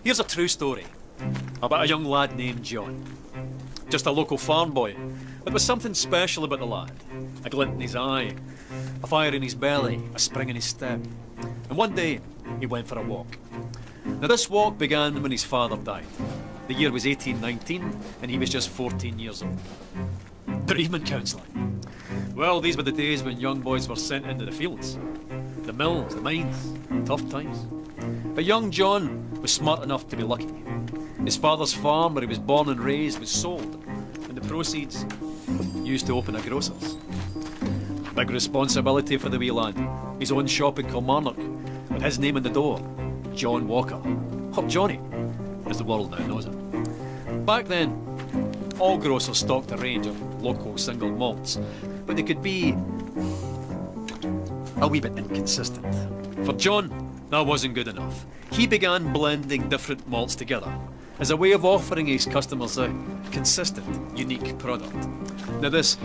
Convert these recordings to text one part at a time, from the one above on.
Here's a true story about a young lad named John. Just a local farm boy, but there was something special about the lad. A glint in his eye, a fire in his belly, a spring in his step. And one day, he went for a walk. Now this walk began when his father died. The year was 1819, and he was just 14 years old. Bereavement counselling. Well, these were the days when young boys were sent into the fields. The mills, the mines, tough times. But young John was smart enough to be lucky. His father's farm, where he was born and raised, was sold, and the proceeds used to open a grocer's. Big responsibility for the wee lad. His own shop in Kilmarnock, with his name on the door, John Walker, or Johnnie, as the world now knows him. Back then, all grocers stocked a range of local single malts, but they could be a wee bit inconsistent. For John, that wasn't good enough. He began blending different malts together as a way of offering his customers a consistent, unique product. Now this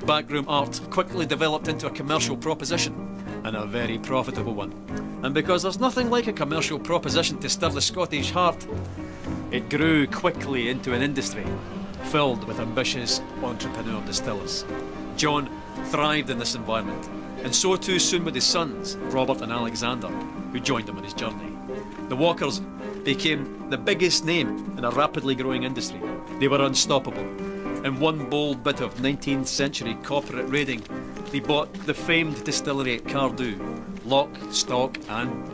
backroom art quickly developed into a commercial proposition, and a very profitable one. And because there's nothing like a commercial proposition to stir the Scottish heart, it grew quickly into an industry filled with ambitious entrepreneur distillers. John thrived in this environment, and so too soon with his sons, Robert and Alexander, who joined him on his journey. The Walkers became the biggest name in a rapidly growing industry. They were unstoppable. In one bold bit of 19th century corporate raiding, they bought the famed distillery at Cardew, lock, stock and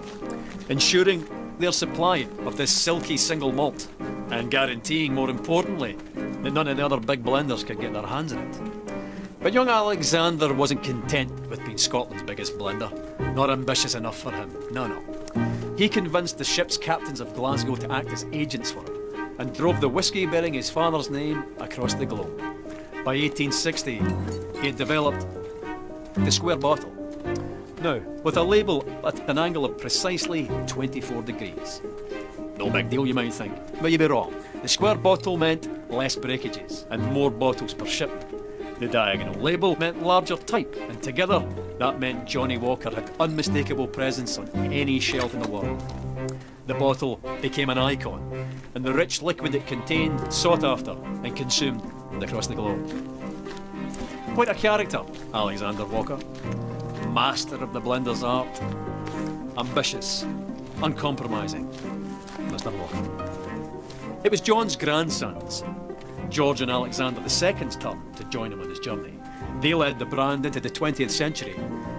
ensuring their supply of this silky single malt, and guaranteeing, more importantly, that none of the other big blenders could get their hands on it. But young Alexander wasn't content with being Scotland's biggest blender. Not ambitious enough for him, no. He convinced the ship's captains of Glasgow to act as agents for him, and drove the whisky bearing his father's name across the globe. By 1860, he had developed the square bottle. Now, with a label at an angle of precisely 24 degrees. No big deal, you might think, but you'd be wrong. The square bottle meant less breakages and more bottles per shipment. The diagonal label meant larger type, and together, that meant Johnnie Walker had unmistakable presence on any shelf in the world. The bottle became an icon, and the rich liquid it contained sought after and consumed across the globe. Quite a character, Alexander Walker. Master of the blender's art. Ambitious, uncompromising, Mr. Walker. It was John's grandsons, George and Alexander II's turn to join him on his journey. They led the brand into the 20th century.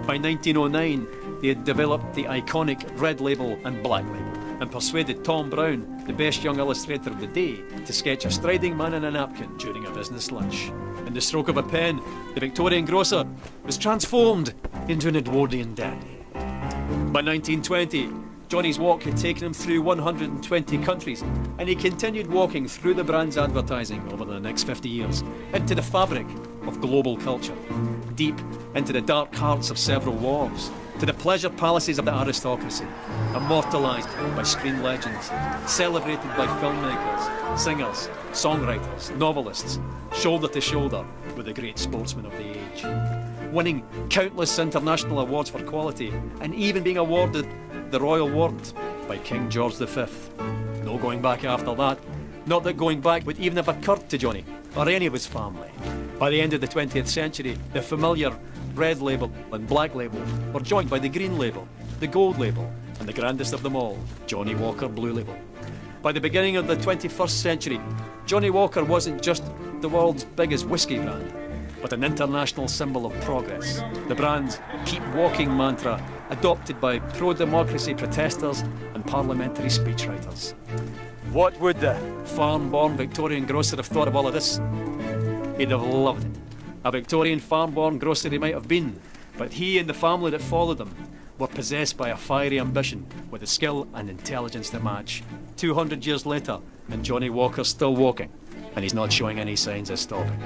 By 1909, they had developed the iconic red label and black label, and persuaded Tom Brown, the best young illustrator of the day, to sketch a striding man in a napkin during a business lunch. In the stroke of a pen, the Victorian grocer was transformed into an Edwardian dandy. By 1920, Johnnie's walk had taken him through 120 countries, and he continued walking through the brand's advertising over the next 50 years, into the fabric of global culture, deep into the dark hearts of several wars, to the pleasure palaces of the aristocracy, immortalised by screen legends, celebrated by filmmakers, singers, songwriters, novelists, shoulder to shoulder with the great sportsmen of the age, winning countless international awards for quality, and even being awarded the Royal Warrant by King George V. No going back after that. Not that going back would even have occurred to Johnnie or any of his family. By the end of the 20th century, the familiar red label and black label were joined by the green label, the gold label, and the grandest of them all, Johnnie Walker Blue Label. By the beginning of the 21st century, Johnnie Walker wasn't just the world's biggest whisky brand, but an international symbol of progress. The brand's keep walking mantra, adopted by pro-democracy protesters and parliamentary speechwriters. What would the farm-born Victorian grocer have thought of all of this? He'd have loved it. A Victorian farm-born grocer he might have been, but he and the family that followed him were possessed by a fiery ambition with the skill and intelligence to match. 200 years later, and Johnnie Walker's still walking, and he's not showing any signs of stopping.